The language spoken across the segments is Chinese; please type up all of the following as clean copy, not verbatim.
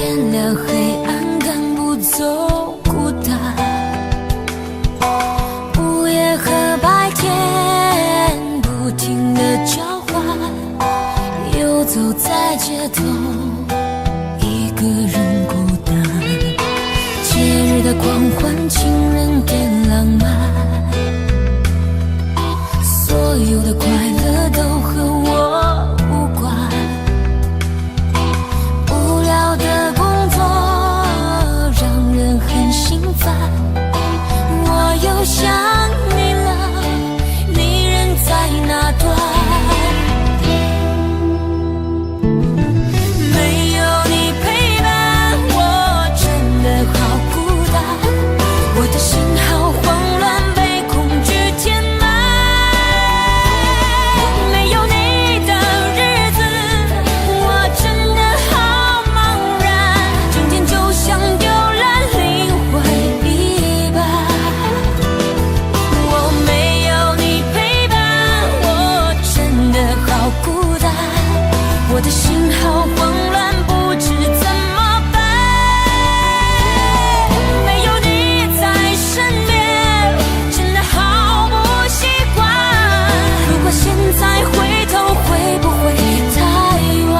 点亮黑暗，赶不走孤单。午夜和白天不停地交换，游走在街头，一个人孤单。节日的狂欢，情人变浪漫，所有的快乐都和我无关。无聊的工作让人很心烦，我又想你了，你人在哪端？没有你陪伴，我真的好孤单，我的心好慌乱，被恐惧填满。没有你的日子，我真的好茫然，整天就像丢了灵魂一般。我没有你陪伴，我真的好孤单，我的心好慌乱，不知怎么办。没有你在身边，真的好不习惯。如果现在回头，会不会太晚？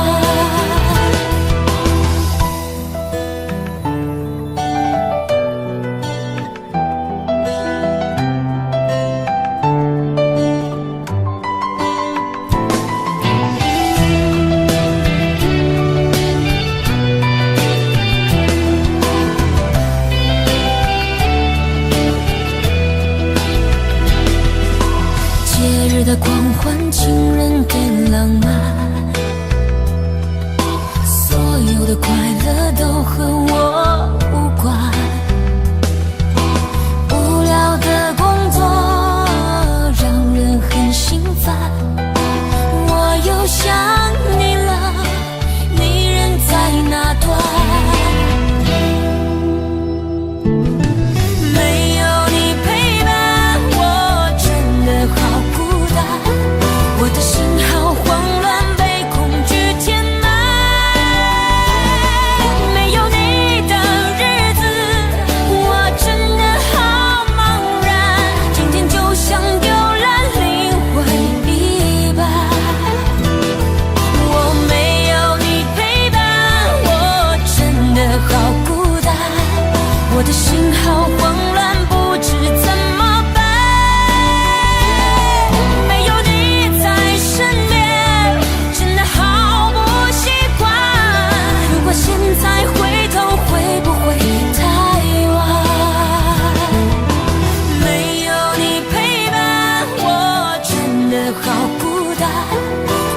节日的狂欢，情人变浪漫，所有的快乐都和我无关。无聊的工作让人很心烦，我又想你了，你人在哪端？没有你陪伴，我真的好孤单，我的心好慌乱，被恐惧填满。没有你的日子，我真的好茫然，整天就像丢了灵魂一般。我没有你陪伴，我真的好孤单，我的心好慌乱，不知怎么办。没有你在身边，真的好不习惯。如果现在回头，会不会太晚？没有你陪伴，我真的好孤单，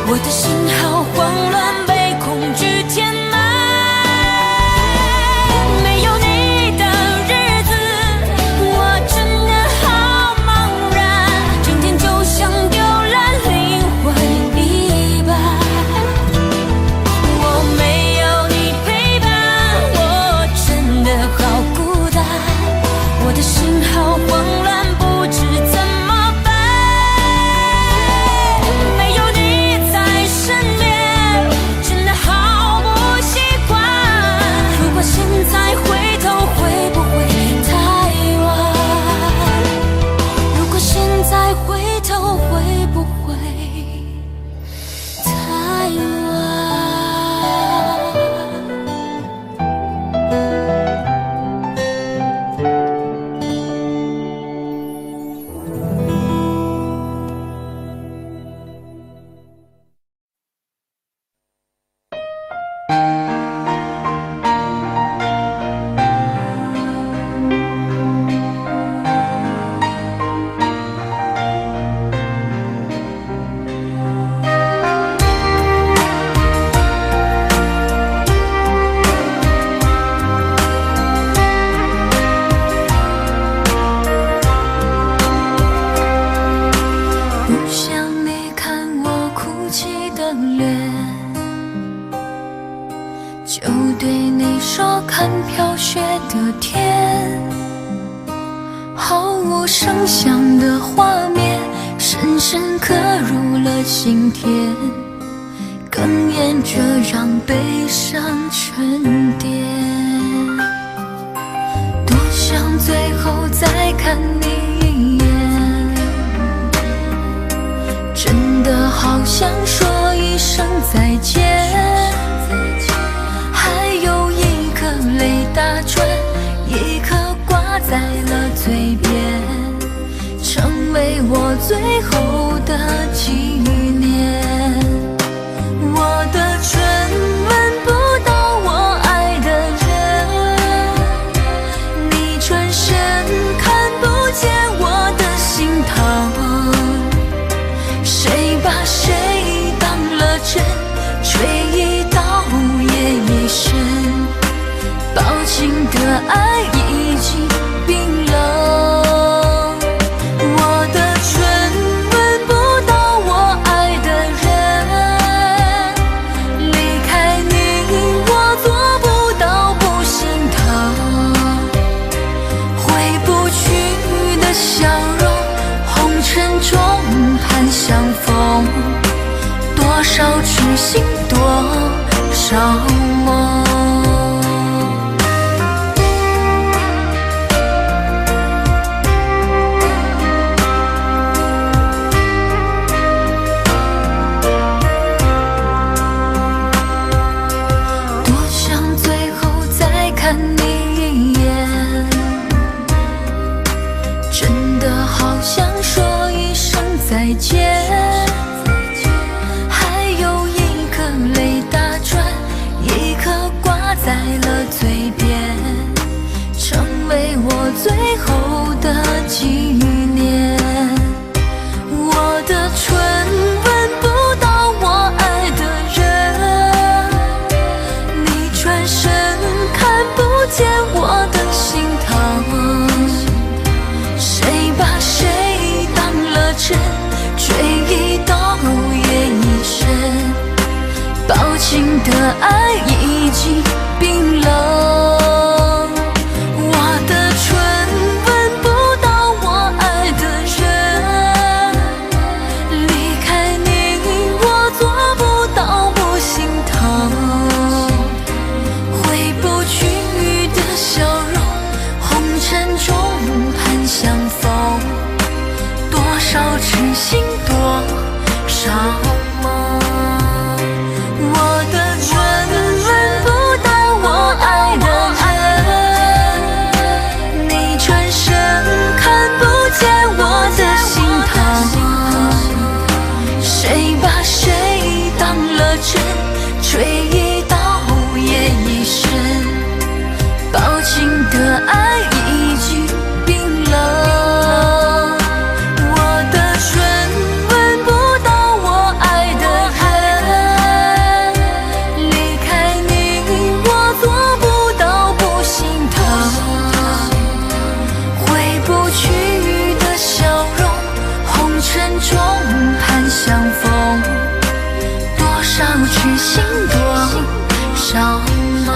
我的心好慌乱，被恐惧填满。没有你的日子，我真的好茫然，整天就像丢了灵魂一般。我没有你陪伴，我真的好孤单，我的心好慌乱，不知怎么办。没有你在身边，真的好不习惯。如果现在回头，会不会太晚？如果现在回头，会不会太晚？不想你看我哭泣的脸，就对你说看飘雪的天。毫无声响的画面，深深刻入了心田，哽咽着让悲伤沉淀。看你一眼，真的好想说一声再见，还有一颗泪打转，一颗挂在了嘴边，成为我最后的纪念。我的唇吻不到我爱的人，你转身看不见我的心疼，谁把谁当了真，吹一刀也一生，抱紧的爱已经冰冷。我的唇吻不到我爱的人，离开你我做不到不心疼，回不去的笑容，红尘中盼相逢，多少痴心多少梦。看你一眼，真的好想说一声再见，还有一颗泪打转，一颗挂在了嘴边，成为我最后的纪念。我的唇吻不到我爱的人，你转身看不见我的心疼，谁把谁当了真，吹一刀也一生，抱紧的爱已经冰冷。我的唇吻不到我爱的人，离开你我做不到不心疼，回不去的笑容，红尘中盼相逢，多少痴心多少梦。我的唇吻不到我爱的人，你转身看不见我的心疼，谁把谁当了真，吹一刀也一生，抱紧的爱已经冰冷。我的唇吻不到我爱的人，离开你我做不到不心疼，回不去的笑容，红尘中盼相逢，多少痴心多少梦。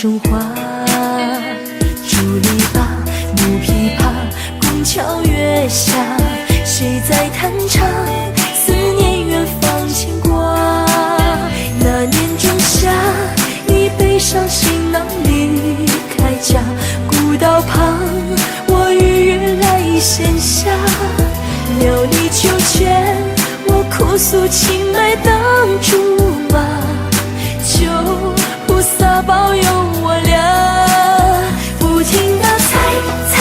中华，竹篱笆、木琵琶，拱桥月下，谁在弹唱？思念远方牵挂。那年仲夏，你背上行囊离开家，古道旁，我与月来闲暇。袅你秋千，我哭诉青梅当竹马。求菩萨保佑我俩，不停地猜猜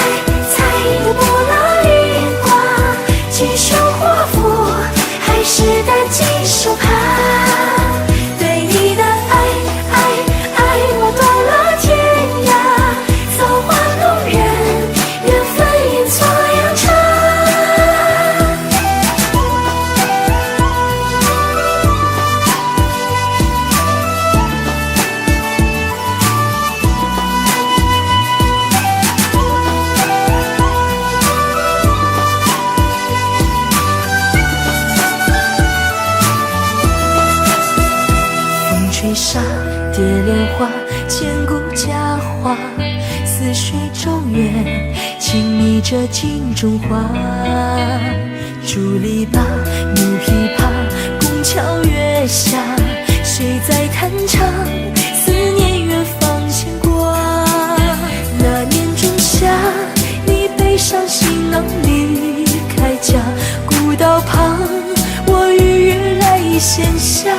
蝶莲花，千古佳话，似水中月，轻昵着镜中花。竹篱笆，木琵琶，宫桥月下，谁在弹唱？思念远方牵挂。那年仲夏，你背上行囊离开家，古道旁，我与月来闲暇。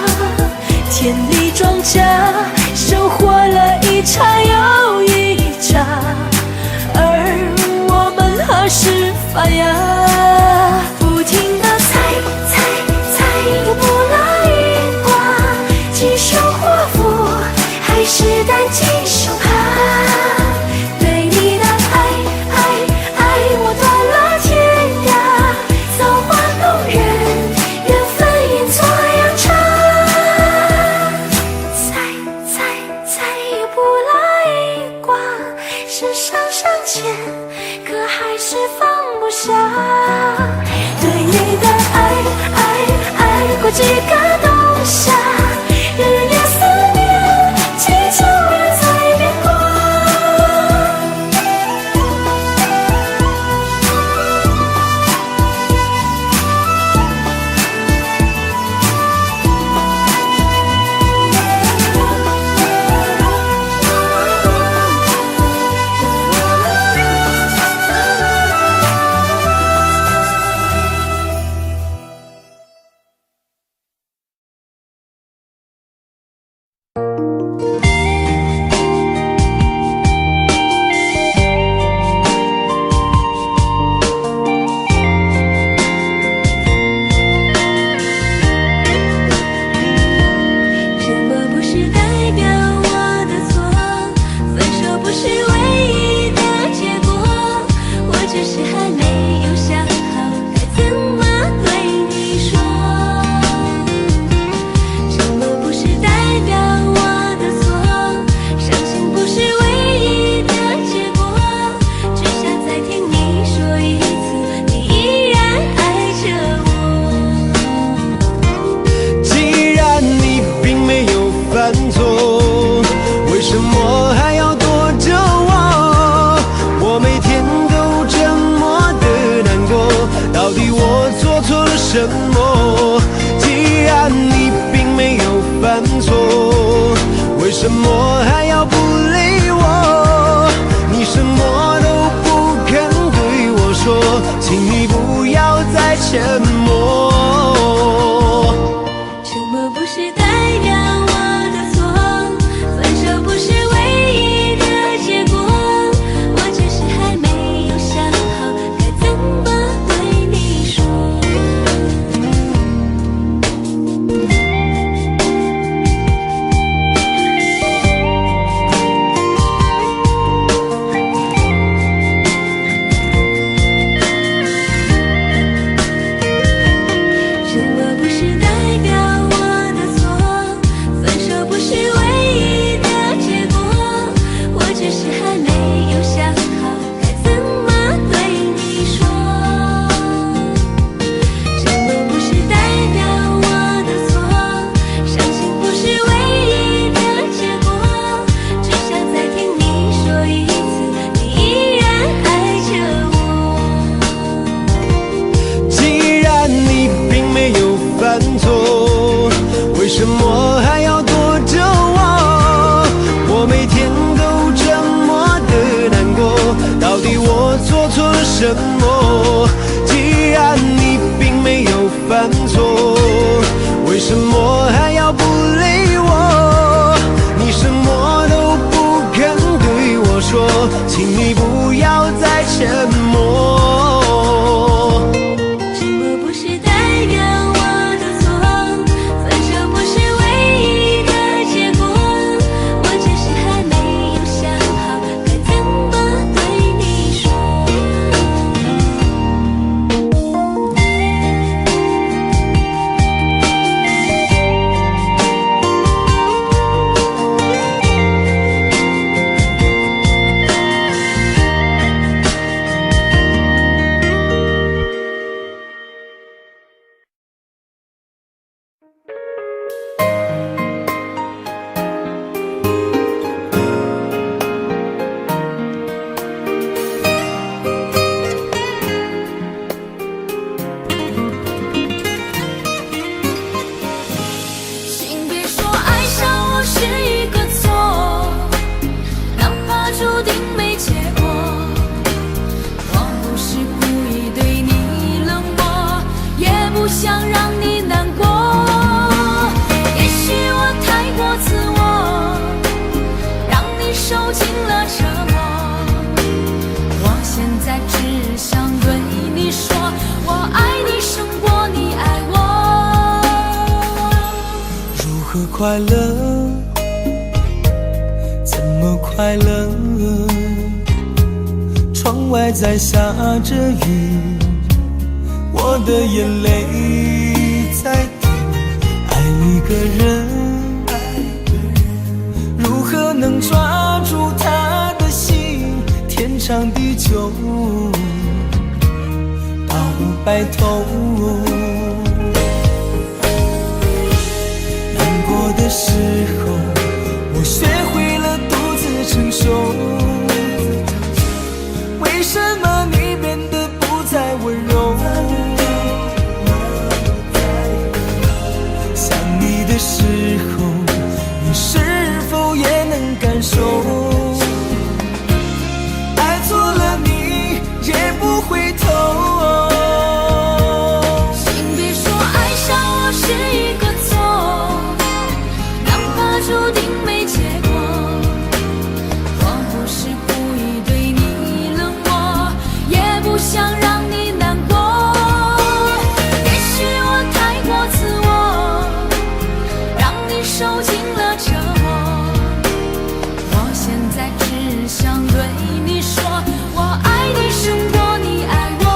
田里庄稼，收获了一茬又一茬，而我们何时发芽？不停地猜猜猜，又卜了一卦，几首华服，还是单骑手帕。对你的爱爱爱，我断了天涯，造化弄人，缘分演作阳茶。猜猜猜，又卜了一卦，是上上签，可还是放不下。对你的爱爱爱，过几个冬夏，日夜思念，祈求缘在变卦。什么？既然你并没有犯错，为什么还要不理我？你什么都不肯对我说，请你不要再沉默。沉默不是代表我的错，分手不是唯一的结果，我只是还没有想好该怎么对你说。快乐？怎么快乐？窗外在下着雨，我的眼泪在滴。爱一个人，如何能抓住他的心？天长地久，到白头。难过的时候，我学会了独自承受。为什么你变得不再温柔？想你的时候，你是否也能感受？爱错了你也不回头。请别说爱上我是一个错，哪怕注定没结果。我不是故意对你冷漠，也不想让你难过。也许我太过自我，让你受尽了折磨。我现在只想对你说，我爱你胜过你爱我。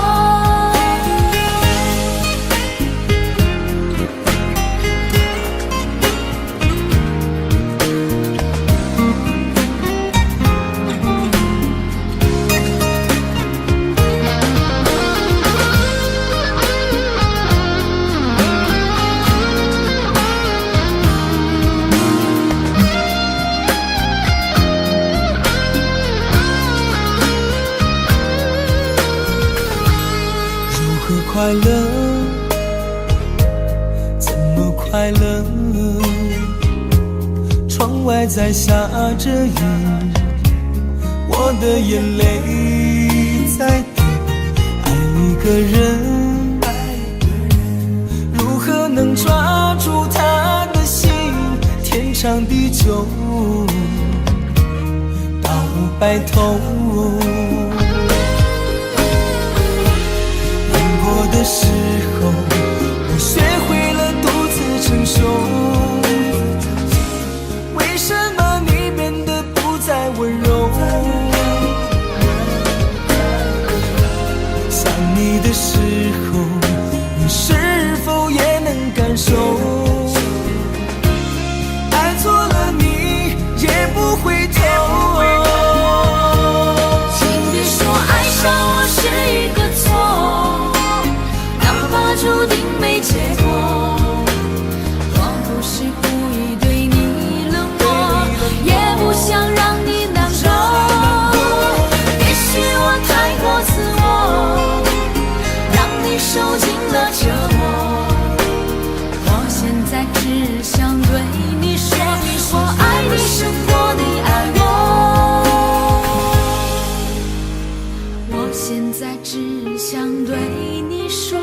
快乐？怎么快乐？窗外在下着雨，我的眼泪在滴。爱一个人，如何能抓住他的心？天长地久，到白头。的时候，我学会了独自承受。为什么你变得不再温柔？想你的时候，你是否也能感受？爱错了你也不回头。请别说爱上我是一个错，注定没结果。我不是故意对你冷漠，也不想让你难过。也许我太过自我，让你受尽了折磨。我现在只想对你说，我爱你胜过你爱我。我现在只想对你说，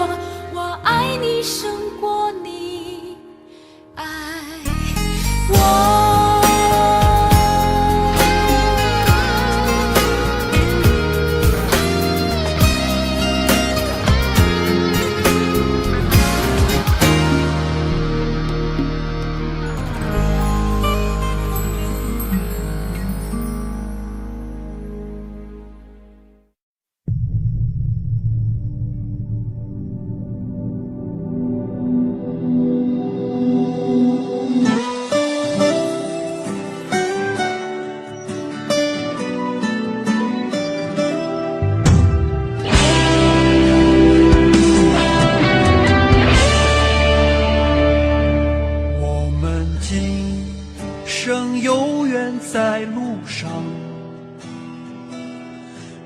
我爱你胜过你爱我。在路上，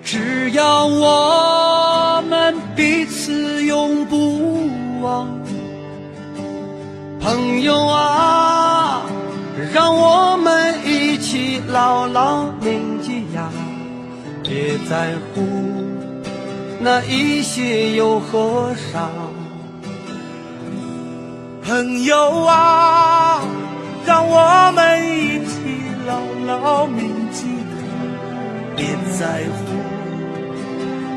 只要我们彼此永不忘。朋友啊，让我们一起牢牢铭记呀，别在乎那一些又何伤。朋友啊，让我们一起牢牢铭记，别在乎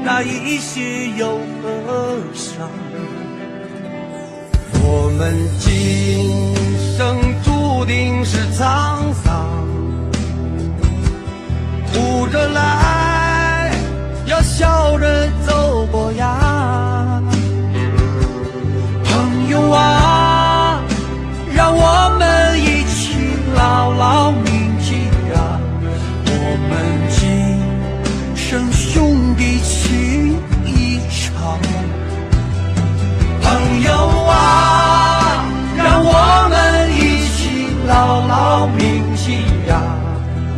那一些又何伤。我们今生注定是沧桑，哭着来，要笑着走过呀。朋友啊，让我们一起牢牢铭记呀，我们今生兄弟情一场。朋友啊，让我们一起牢牢铭记呀，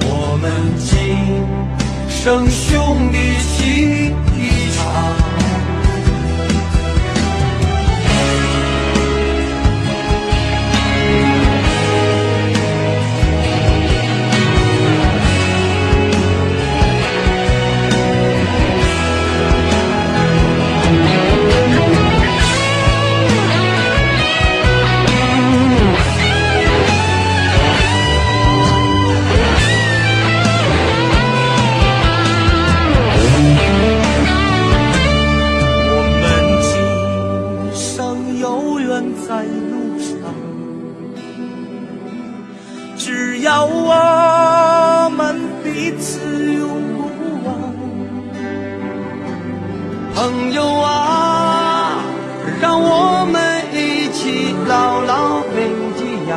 我们今生兄弟情一场。在路上，只要我们彼此永不忘。朋友啊，让我们一起牢牢铭记呀，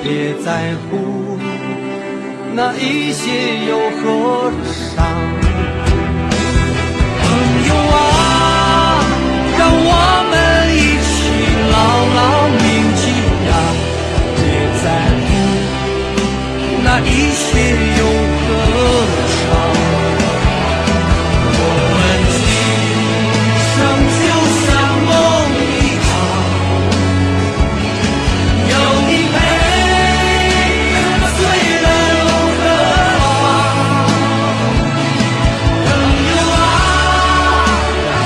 别在乎那一些又何伤。朋友啊，让我们一起牢牢铭记呀，别在乎那一些又何伤。我们今生就像梦一场，有你陪，醉了又何妨。朋友啊，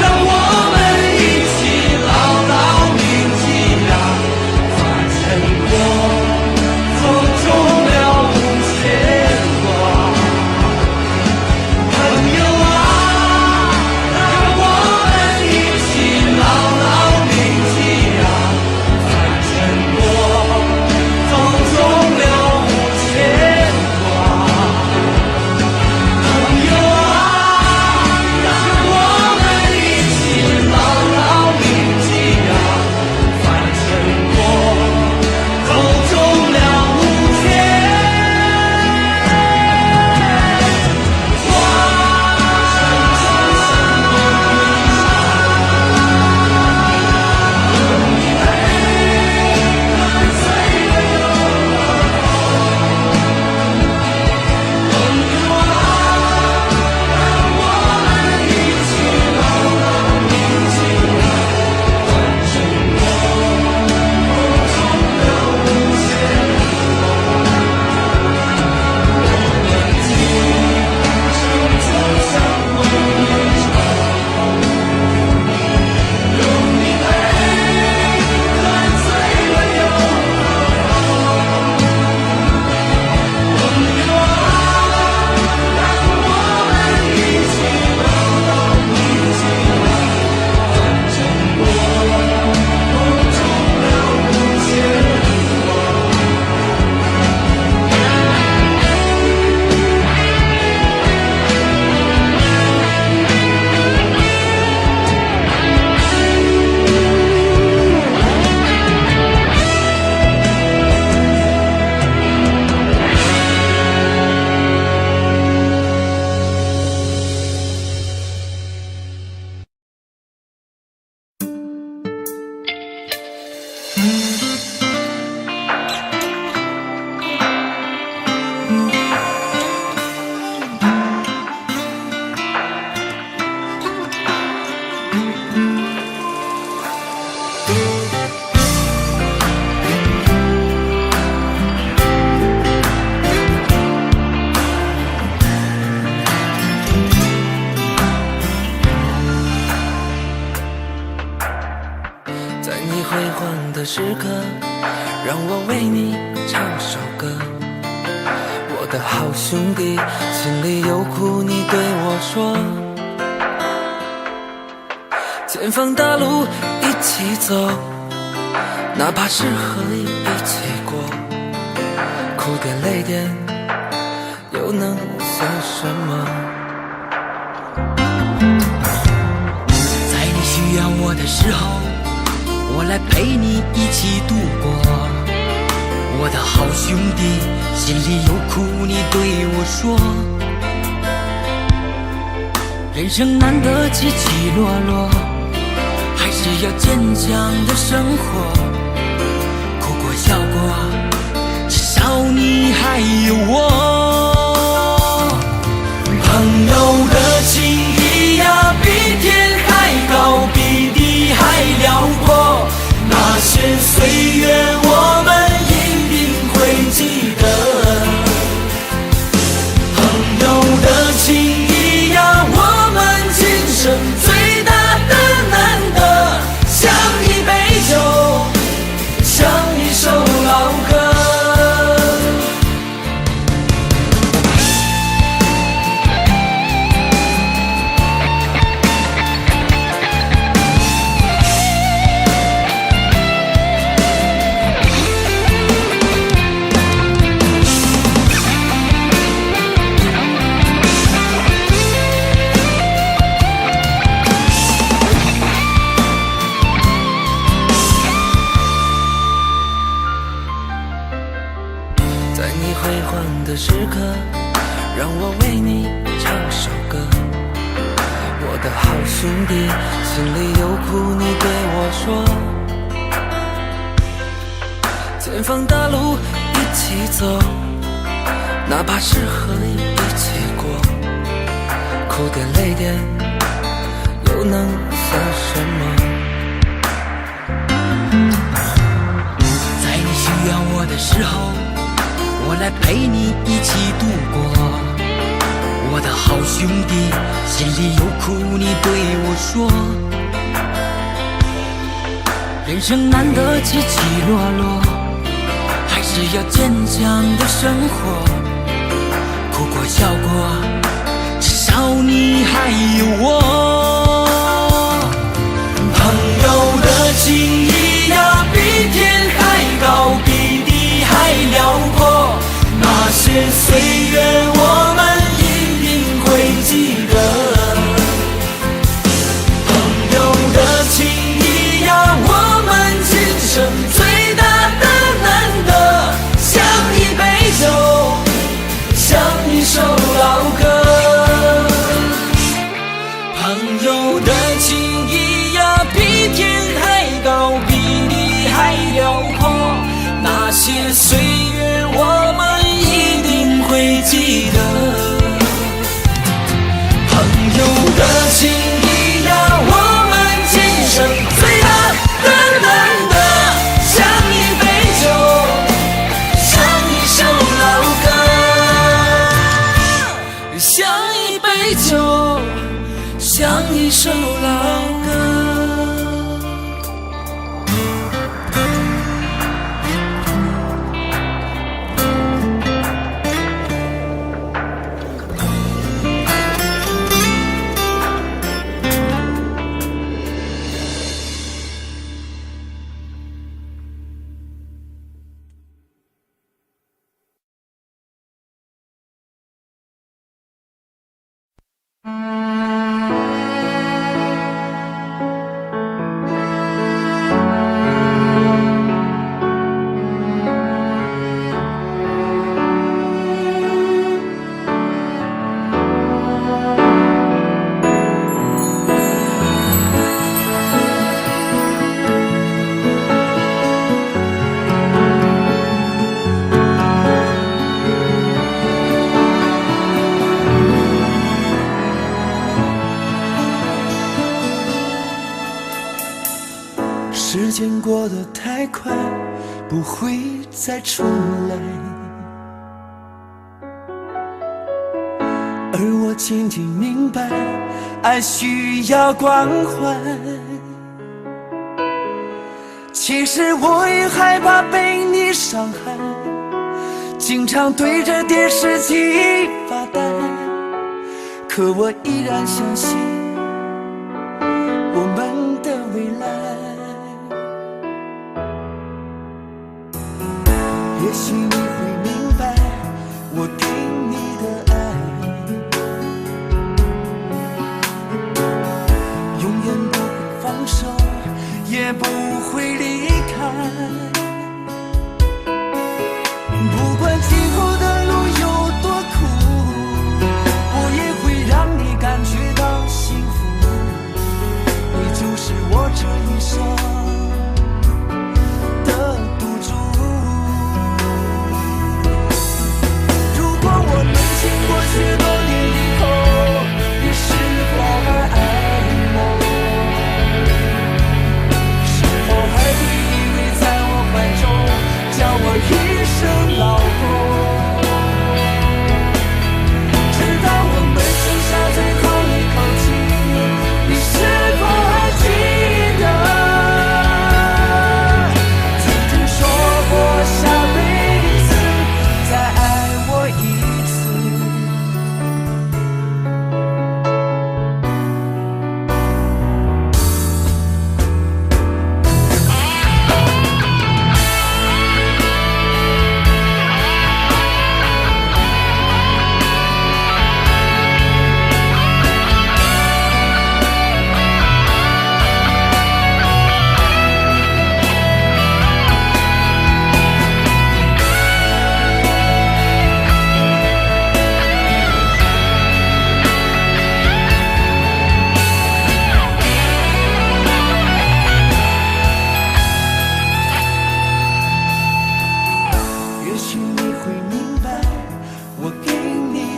让我们一起牢牢铭记呀，把成果走中了无牵挂。朋友啊，让我们一起牢牢铭记呀，把成果走中了无牵挂。朋友啊，让我们一起牢牢铭记呀，把成果走中了无牵在你辉煌的时刻，让我为你唱首歌。我的好兄弟，心里有苦你对我说。前方大路一起走，哪怕是河一起过。哭点累点又能算什么？在你需要我的时候，我来陪你一起度过。我的好兄弟，心里有苦你对我说。人生难得起起落落，还是要坚强的生活。哭过笑过，至少你还有我。朋友的情谊呀，比天还高，比地还辽阔。那些岁月我们一定会记得。朋友的情谊呀，我们今生最大的难得，像一杯酒，像一首老歌。时刻，让我为你唱首歌。我的好兄弟，心里有苦你对我说。前方大路一起走，哪怕是河一起过。哭点累点又能算什么？在你需要我的时候，我来陪你一起度过。我的好兄弟，心里有苦你对我说。人生难得起起落落，还是要坚强的生活。哭过笑过，至少你还有我。朋友的情谊呀，比天还高，比地还辽阔。那些岁月我们一定会记得。朋友的情谊呀，我们今生最大的难得，像一杯酒，像一首老歌。朋友的情谊呀，比天还高，比地还辽阔。那些岁月我们一定会记得。朋友的情谊呀，我们今生最大的难得，像一杯酒，像一首老歌，像一杯酒，像一首老歌。时间过得太快，不会再重来。而我渐渐明白，爱需要关怀。其实我也害怕被你伤害，经常对着电视机发呆。可我依然相信我们的未来。也许你会明白，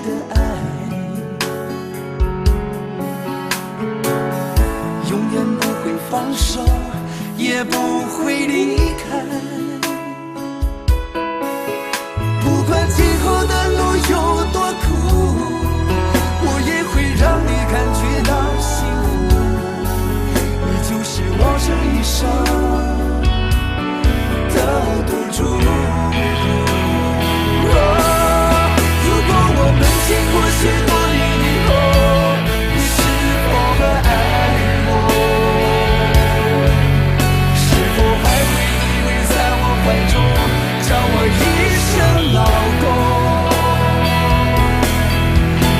的爱，永远不会放手，也不会离开。不管今后的路有多苦，我也会让你感觉到幸福。你就是我这一生的赌注。如果我们经过许多年以后，你是否还爱我？是否还会依偎在我怀中，叫我一声老公？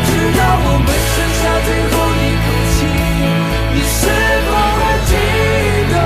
直到我们剩下最后一口气，你是否还记得？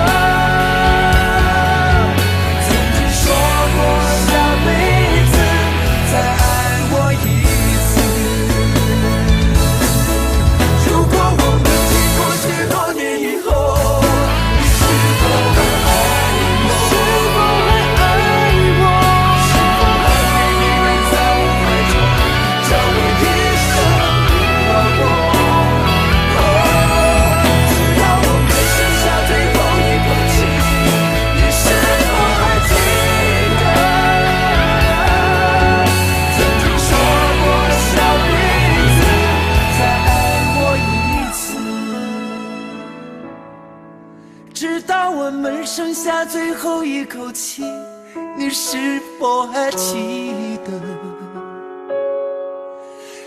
剩下最后一口气，你是否还记得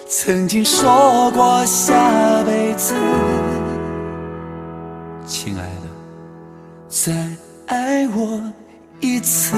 曾经说过下辈子，亲爱的，再爱我一次。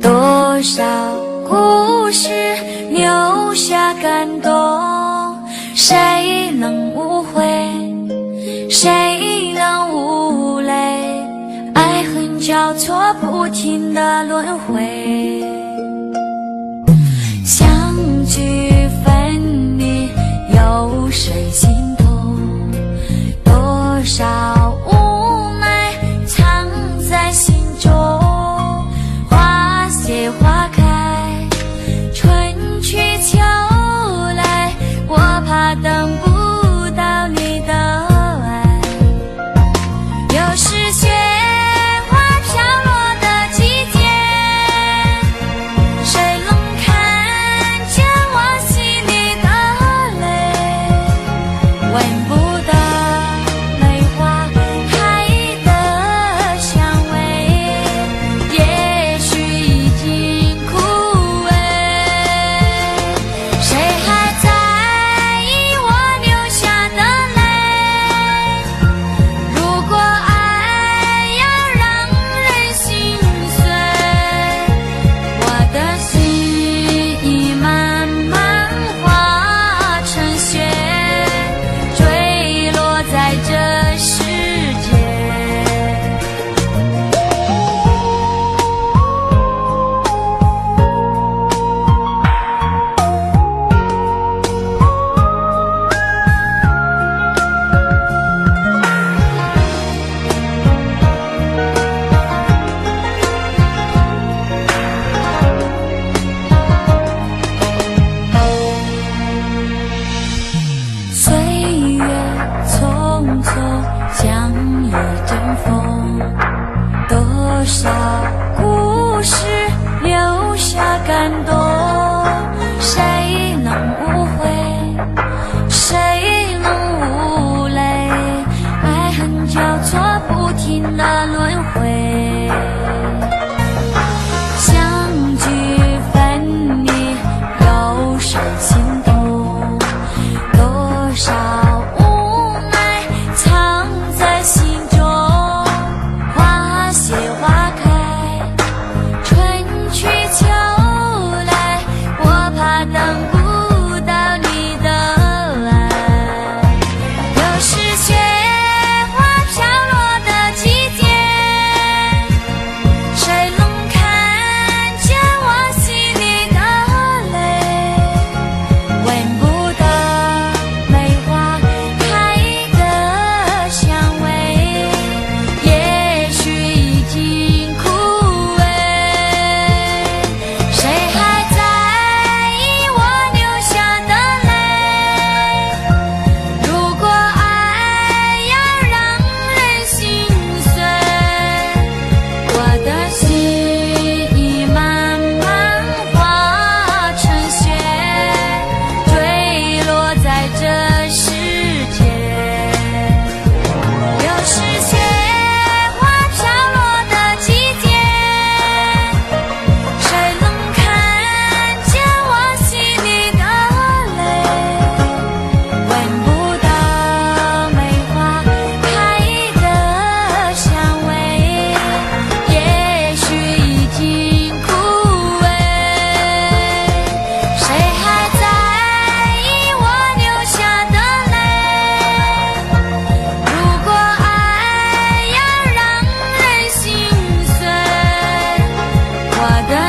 多少故事留下感动，谁能无悔，谁能无泪，爱恨交错不停的轮回，相聚分离有谁心痛，多少无奈藏在心中，花谢花开，春去秋来，我怕等不到你的爱。又是雪花飘落的季节，谁能看见我心里的泪？闻不得梅花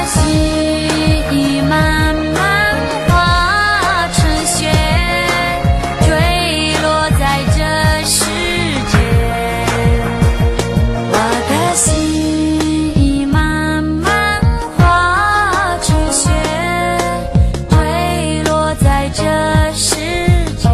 心慢慢化成雪，坠落在这世界。我的心慢慢化成雪，坠落在这世界。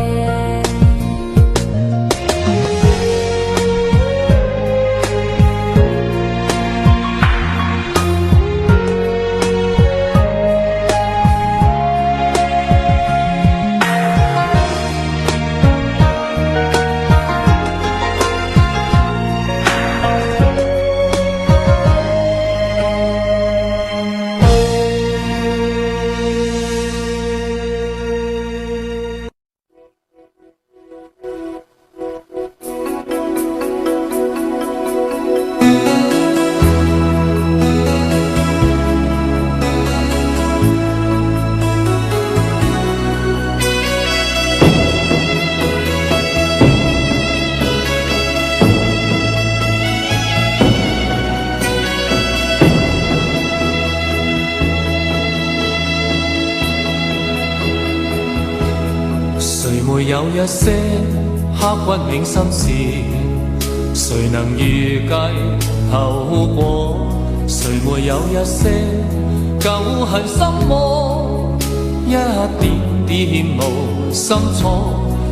谁没有一些刻骨铭心事？谁能预计後果？誰沒有一些舊恨心魔？一點點無心錯。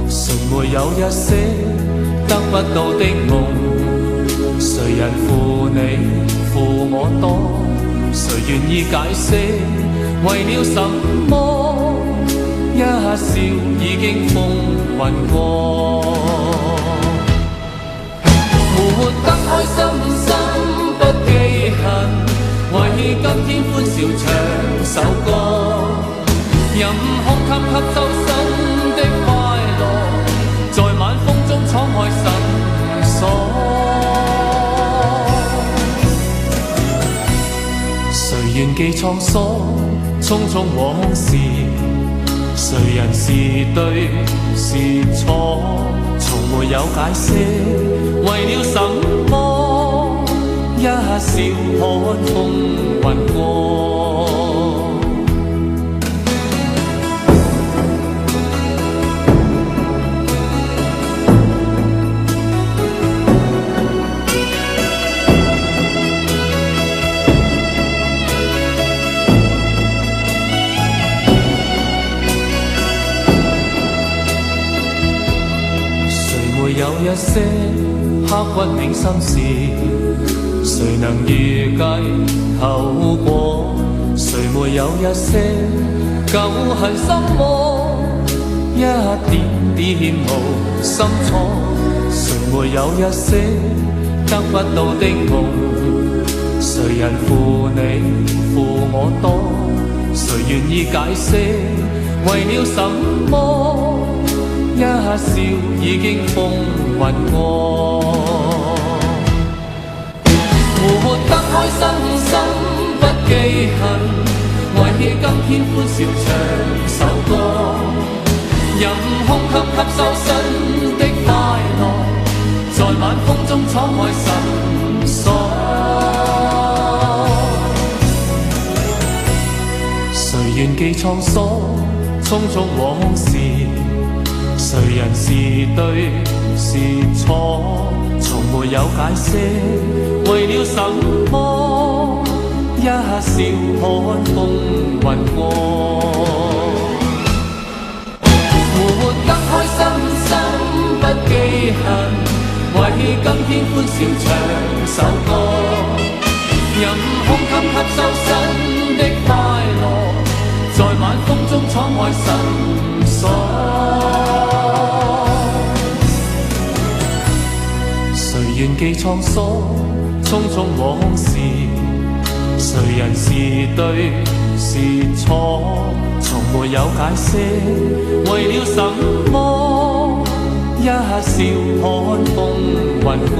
誰沒有一些得不到的夢？誰人負你負我多？誰願意解釋為了什麼？一笑已經風雲過，活得開心心不記恨，為今天歡笑唱首歌，任空吸吸收新的快樂，在晚風中敞開心鎖。誰願記滄桑，匆匆往事？誰人是對是錯，從沒有解釋，為了什麼？一笑看風雲過。有一些刻骨銘心事，誰能預計後果？誰沒有一些舊恨心魔？一點點無心錯。誰沒有一些得不到的夢？誰人負你負我多？誰願意解釋為了什麼？一笑已經風雲過，活得開心心不記恨，為今天歡笑唱首歌，任空吸收新的快樂，在晚風中敞開心鎖。誰願記滄桑，匆匆往事？誰人是對是錯，從沒有解釋，為了什麼？一笑看風雲過，活得開心心不記恨，為今天歡笑唱首歌，任空吸收新的快樂，在晚風中敞開心鎖。誰願記滄桑，匆匆往事？誰人是對是錯，從沒有解釋，為了什麼？一笑看風雲過。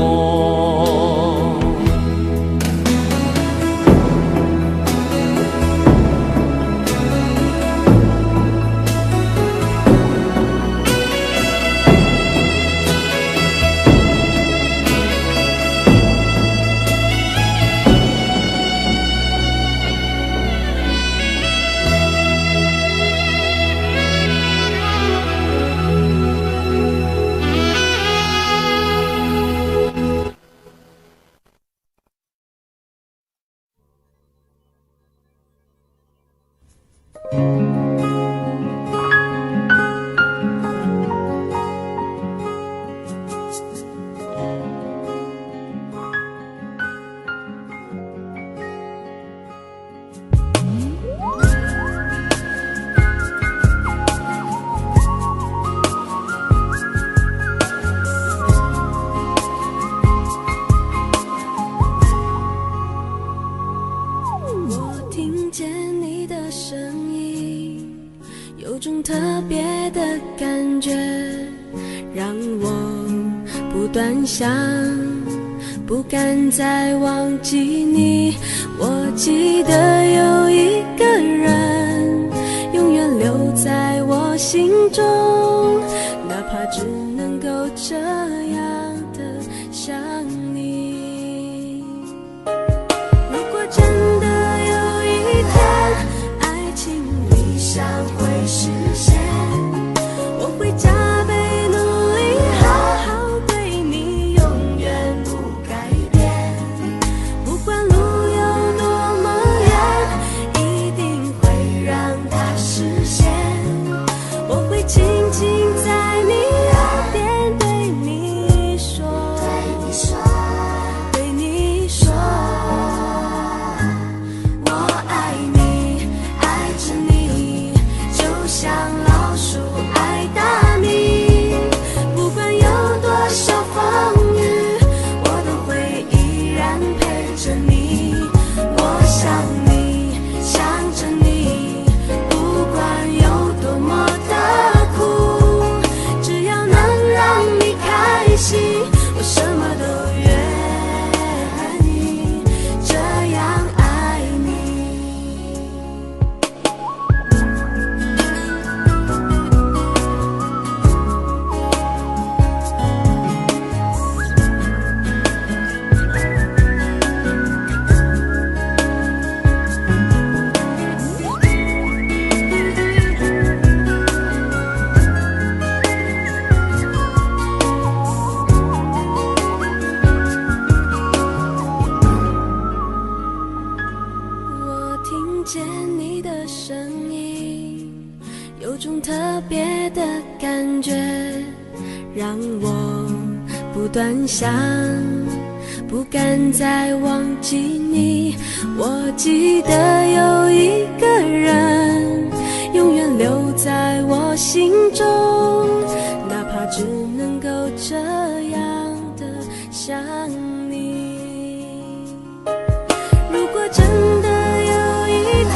有种特别的感觉，让我不断想，不敢再忘记你。我记得有一个人，永远留在我心中，哪怕只能够这样的想你。如果真的有一天，爱情理想会实现，我会加倍努力，好好对你，永远不改变。不管路有多么远，一定会让它实现。我会轻轻在你耳边对你说，对你说，我爱你，爱着你，就像老鼠爱大米。不管有多少风雨，我都会依然陪着你。我想你，想着你，不管有多么的苦，只要能让你开心，我什么都愿意，这样爱你。我听见你的声音，有种特别的感觉，让我不断想，不敢再忘记你。我记得有一个人，永远留在我心中，哪怕只能够这样的想你。如果真的有一天，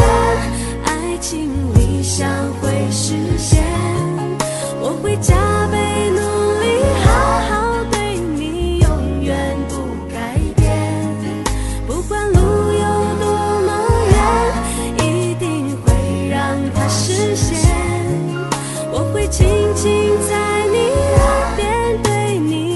爱情理想会实现，我会加倍努力，好好对你，永远不改变。不管路有多么远，一定会让它实现。我会轻轻在你耳边对你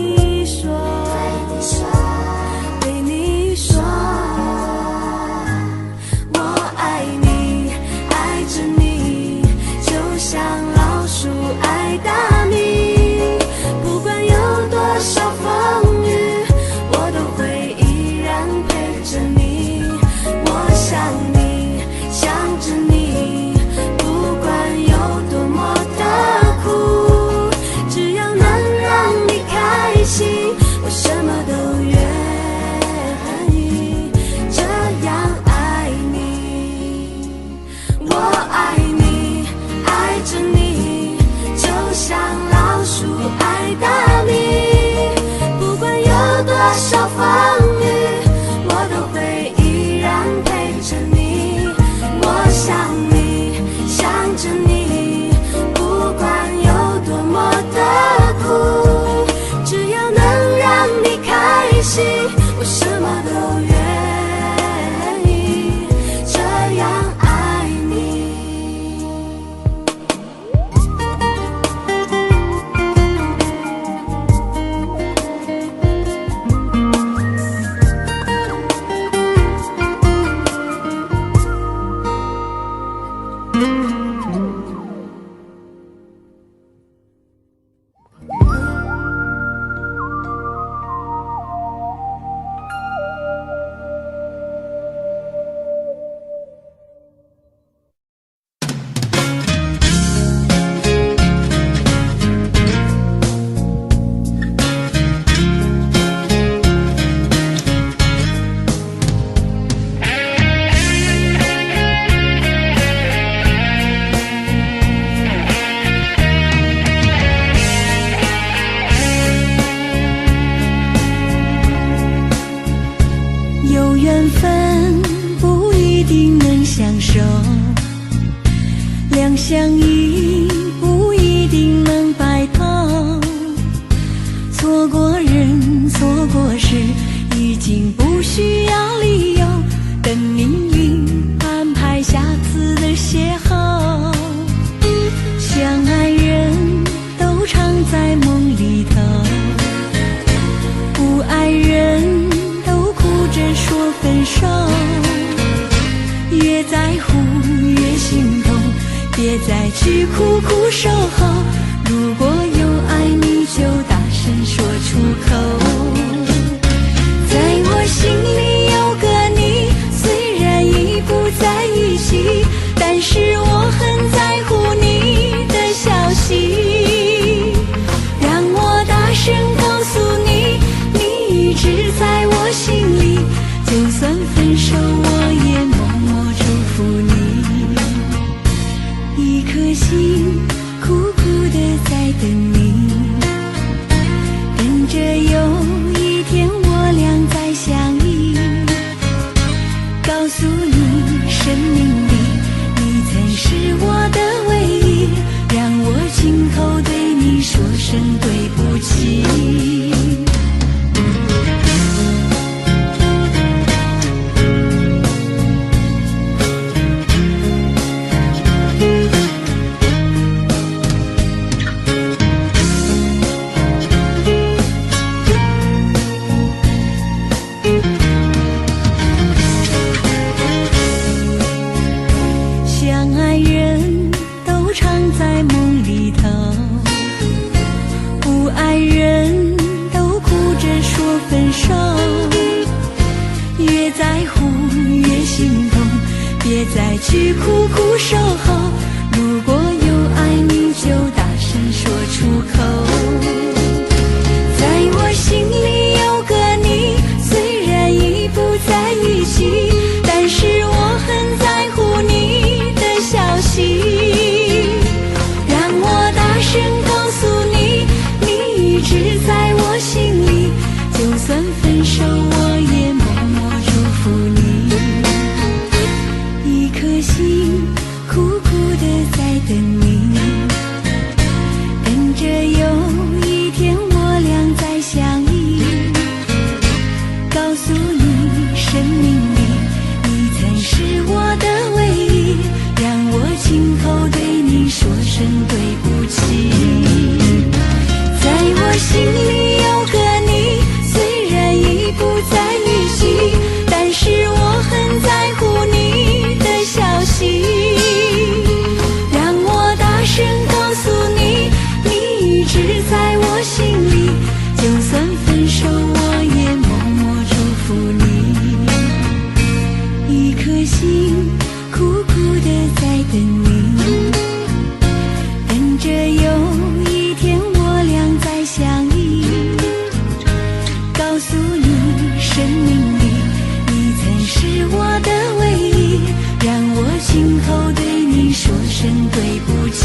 相守，两相依不一定能白头。错过人，错过事，已经不需要理由，等命运安排下次的邂逅。相爱人都常在梦里头，不爱人都哭着说分手。越在乎越心痛，别再去苦苦守候。如果有爱你就大声说出口。在我心里有个你，虽然已不在一起，但是我很在乎你的消息。让我大声告诉你，你一直在我心里，就算分手我也默默祝福你。一颗心苦苦地在等你，等着有一天我俩再相依。告诉你，生命里你曾是我的唯一，让我今后对你说声对不起。相爱人都常在梦里头，不爱人都哭着说分手。越在乎越心痛，别再去苦苦守候。如果有爱你就大声说出口。在我心里有个你，虽然已不在一起，但是我很在乎你的消息。让我大声告诉你，你一直在我心里，就算分手我也默默祝福你。一颗心苦苦地在等你，等着有一天我俩再相依。告诉你，生命里你曾是我的唯一，让我今后对你说声对不起。在我心里有个你，虽然已不在一起，但是我很在乎你的消息。让我大声告诉你，你一直在我心里，就算分手我也默默祝福你。一颗心苦苦地在等你，等着有一天我俩再相依。告诉你，生命里你曾是我的唯一，让我今后对你说声对不起。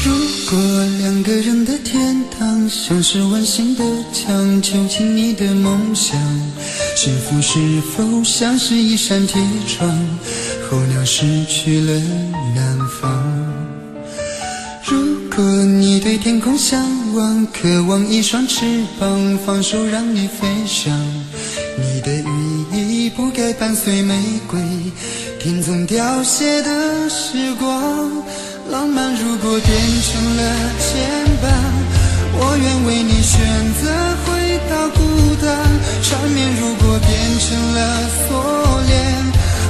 如果两个人的天堂像是温馨的墙，囚禁你的梦想，幸福是否像是一扇铁窗，候鸟失去了南方。如果你对天空向往，渴望一双翅膀，放手让你飞翔，你的羽翼不该伴随玫瑰，听从凋谢的时光。浪漫如果变成了牵绊，我愿为你选择回到孤单。缠绵如果变成了锁链，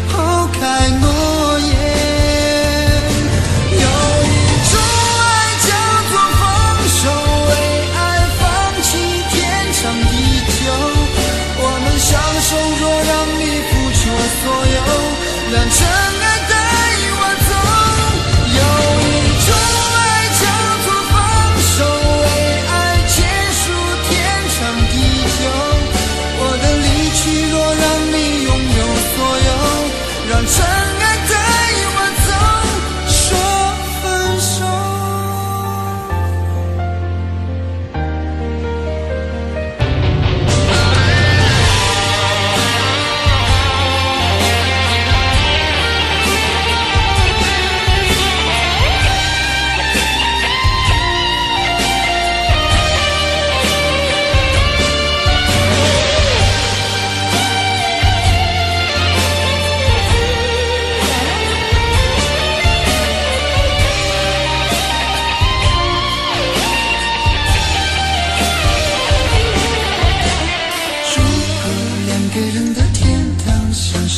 抛开诺言。有一种爱叫做放手，为爱放弃天长地久。我们相守若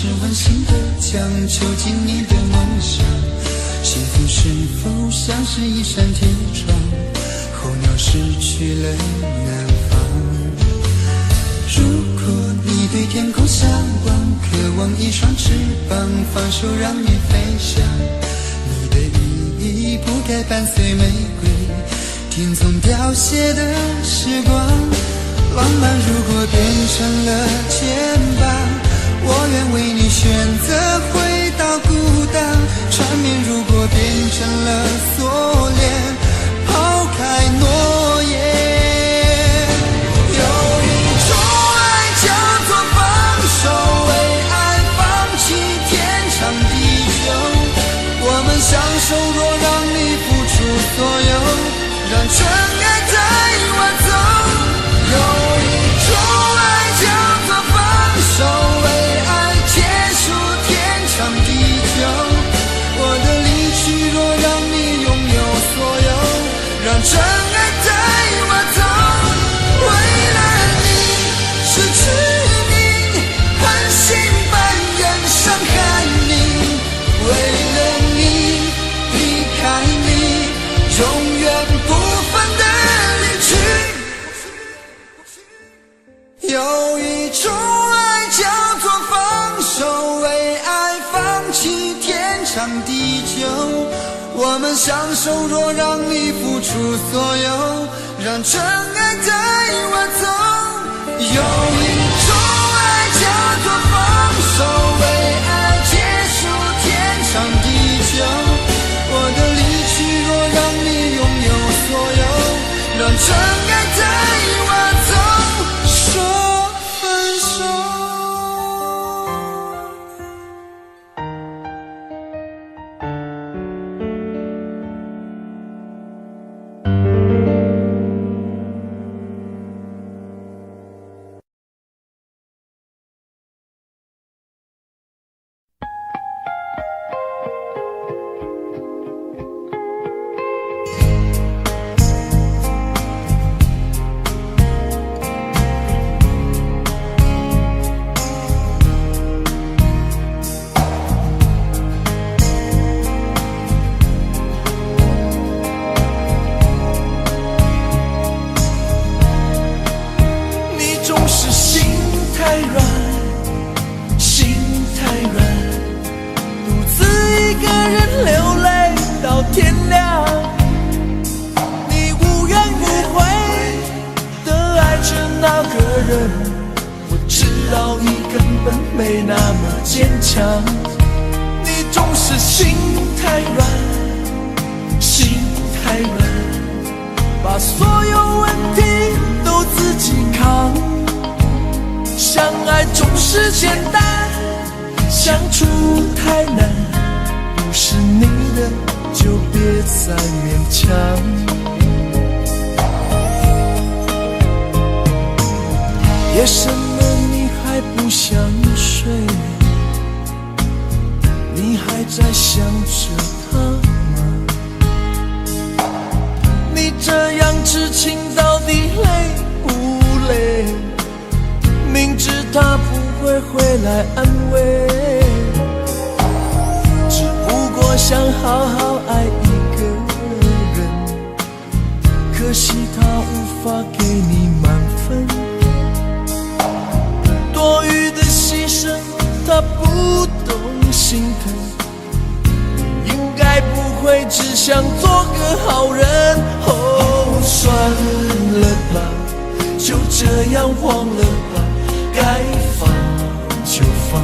是温馨的讲究进你的梦想，幸福是否像是一扇天窗，候鸟失去了南方。如果你对天空向往，渴望一双翅膀，放手让你飞翔，你的羽翼不该伴随玫瑰天从凋谢的时光。浪漫如果变成了肩膀，我愿为你选择回到孤单。缠绵如果变成了锁链，抛开诺言。有一种爱叫做放手，为爱放弃天长地久。我们相守，若让你付出所有，让真爱带我走。有一种爱叫做放手，为爱结束天长地久。我的离去若让你拥有所有，让真爱带我走。为了你失去你，狠心扮演伤害你，为了你离开你，永远不分的离去。有一种爱叫做放手，为爱放弃天长地久。我们相守，若让你付出所有，让真爱带我走。有一种爱叫做放手，为爱结束天长地久。我的离去若让你拥有所有，让真爱带我走。说分手。我知道你根本没那么坚强，你总是心太软，心太软，把所有问题都自己扛。相爱总是简单，相处太难，不是你的就别再勉强。夜深了你还不想睡，你还在想着他吗？你这样痴情到底累不累？明知他不会回来安慰，只不过想好好爱一个人，可惜他无法给你满分，多余的牺牲他不懂心疼，应该不会只想做个好人。哦，算了吧，就这样忘了吧，该放就放，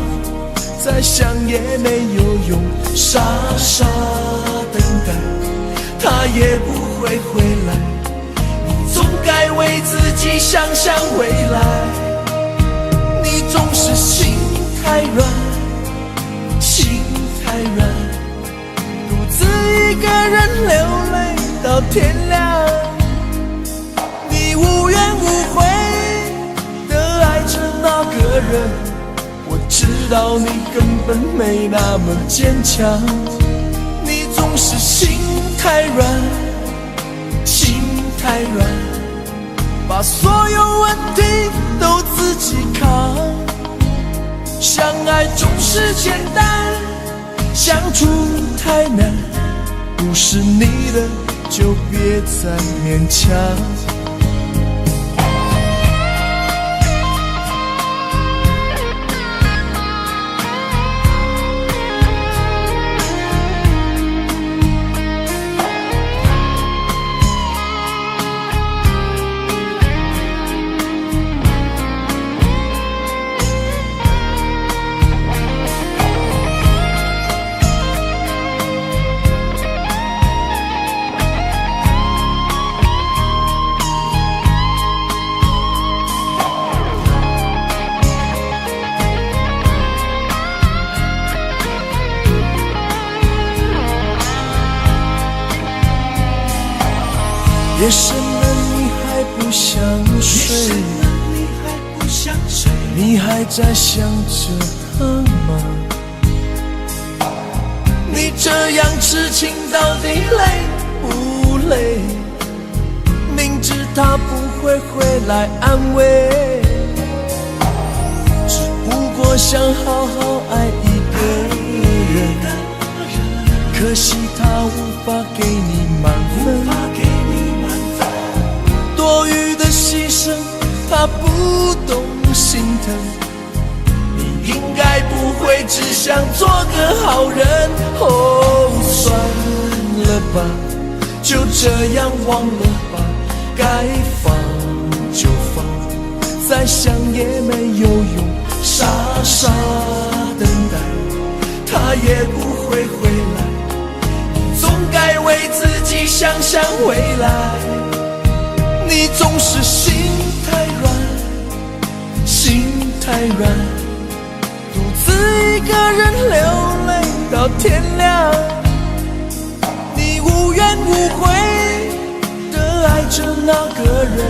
再想也没有用，傻傻等待他也不会回来，你总该为自己想想未来。你总是心太软，心太软，独自一个人流泪到天亮。你无怨无悔地爱着那个人，我知道你根本没那么坚强。你总是心太软，心太软，把所有问题都自己扛。相爱总是简单，相处太难，不是你的就别再勉强。夜深了你还不想睡，你还在想着他吗？你这样痴情到底累不累？明知他不会回来安慰，只不过想好好爱一个人，可惜他无法给你满分，多余的牺牲他不懂心疼，你应该不会只想做个好人。哦，算了吧，就这样忘了吧，该放就放，再想也没有用，傻傻等待他也不会回来，你总该为自己想想未来。你总是心太软，心太软，独自一个人流泪到天亮。你无怨无悔地爱着那个人，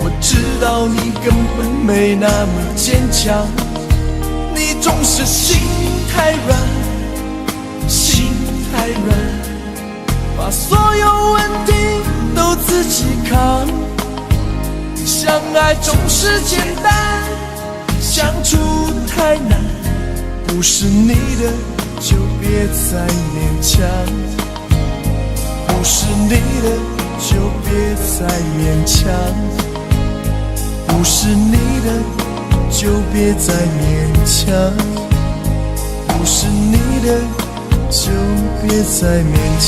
我知道你根本没那么坚强。你总是心太软，心太软，把所有问题都自己扛。相爱总是简单，相处太难，不是你的就别再勉强，不是你的就别再勉强，不是你的就别再勉强，不是你的就别再勉强。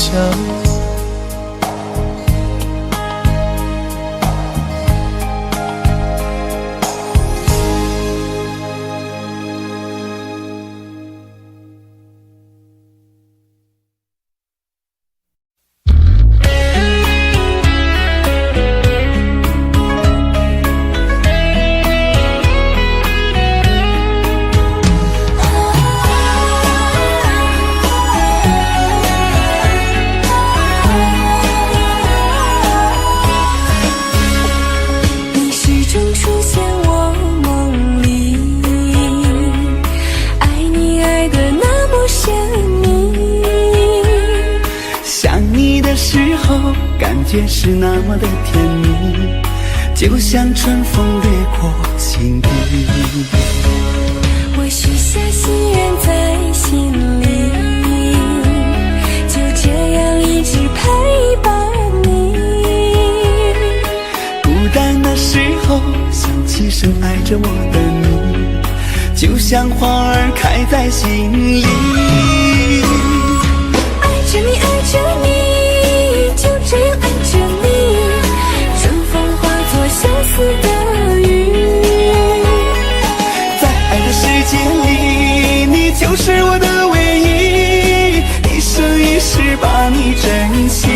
觉是那么的甜蜜，就像春风掠过心底。我许下心愿在心里，就这样一直陪伴你。孤单的时候想起深爱着我的你，就像花儿开在心里。爱着你，爱着你，就这样爱着你，春风化作相思的雨。在爱的世界里，你就是我的唯一，一生一世把你珍惜。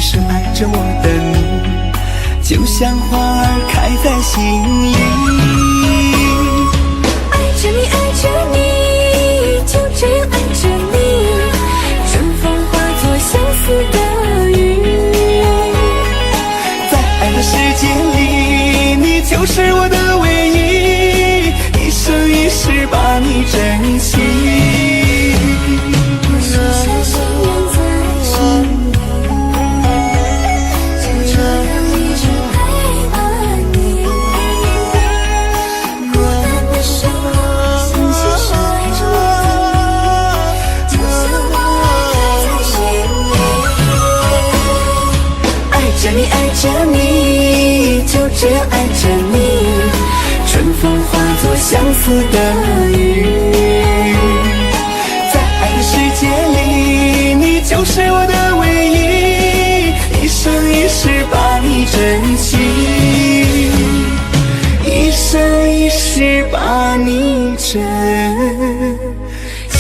深爱着我的你，就像花儿开在心里。就是我的唯一，一生一世把你珍惜。我许下心愿在心里，就这样一直陪伴你。孤单的时候，想起是爱着你，就像花开在心里。爱着你，爱着你，就这样爱着你，春风化作相思的雨。在爱的世界里，你就是我的唯一，一生一世把你珍惜，一生一世把你珍惜。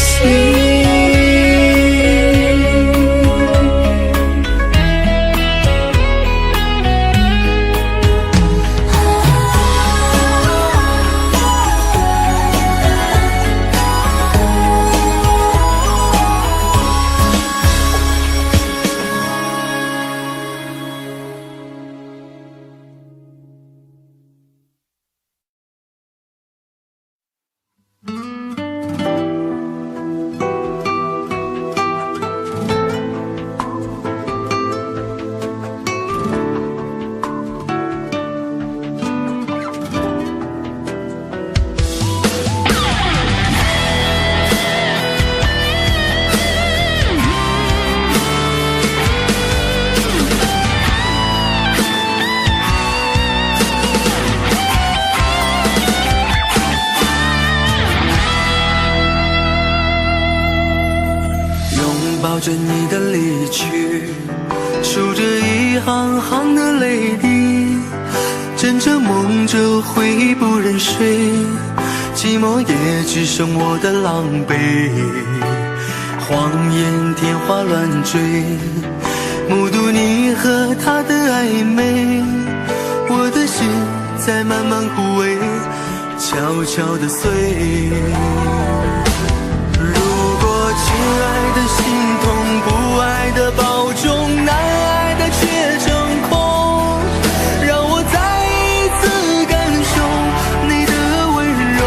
抱着你的离去，数着一行行的泪滴，枕着梦着回忆不忍睡，寂寞也只剩我的狼狈。谎言天花乱坠，目睹你和他的暧昧，我的心在慢慢枯萎，悄悄地碎。亲爱的心痛，不爱的保重，难爱的却成空，让我再一次感受你的温柔。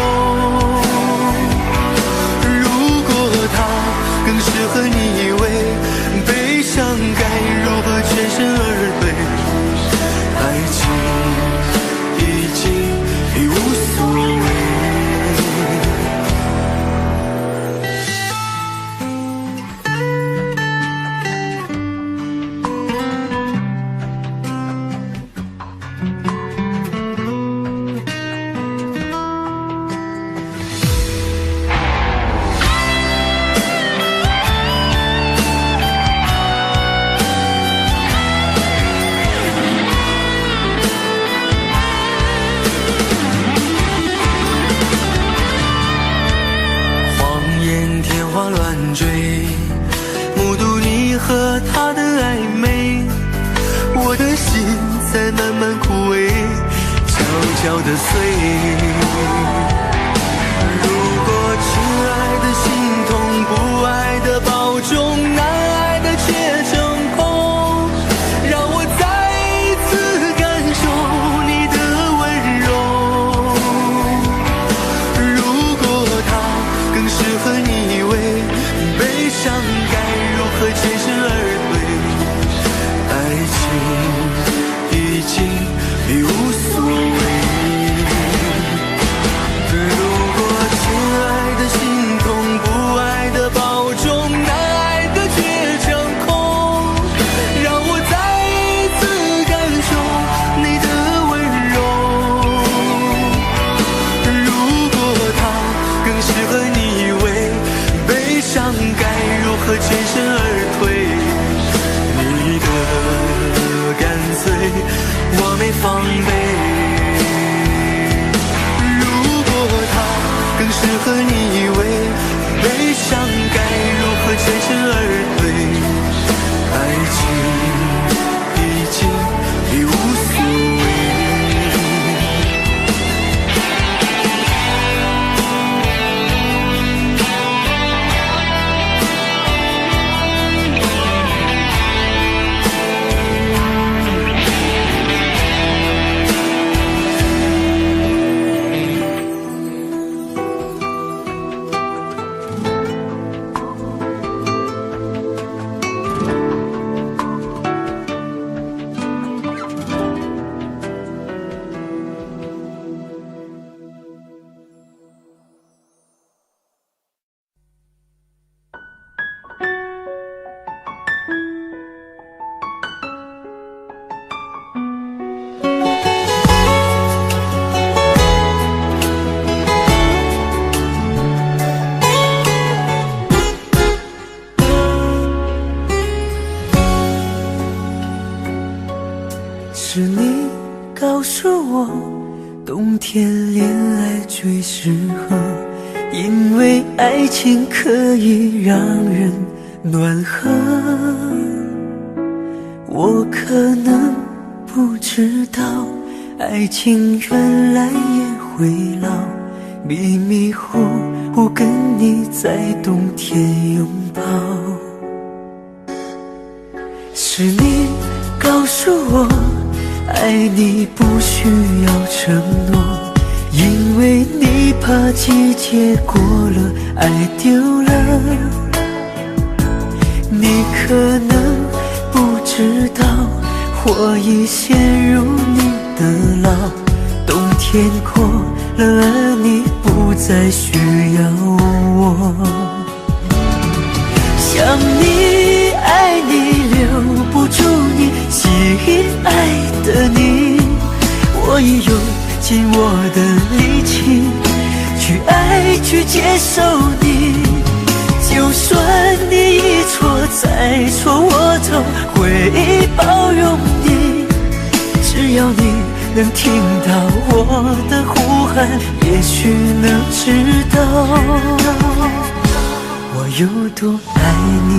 如果他更适合你以为，悲伤该如何全身而退？爱情已经无所谓。追，目睹你和他的暧昧，我的心在慢慢枯萎，悄悄地碎。如果亲爱的心痛，不爱的保重，难爱的却成空，让我再一次感受你的温柔。如果他更适合你以为，悲伤该如何全身而退？爱情已经无所谓。如果亲爱的心痛，不爱的保重，难爱的却成空，让我再一次感受你的温柔。如果他更适合你以为，悲伤该如何全身而退？你的干脆我没防备。如果他更适合你以为，悲伤该如何全身而退？爱情已经无所谓。冬天恋爱最适合，因为爱情可以让人暖和。我可能不知道，爱情原来也会老，迷迷糊糊跟你在冬天拥抱。是你告诉我，爱你不需要承诺，因为你怕季节过了，爱丢了。你可能不知道，我已陷入你的牢，冬天过了，而你不再需要我。想你爱你留不住你，吸引爱的你，我已用尽我的力气去爱去接受你。就算你一错再错，我都会包容你。只要你能听到我的呼喊，也许能知道我有多爱你。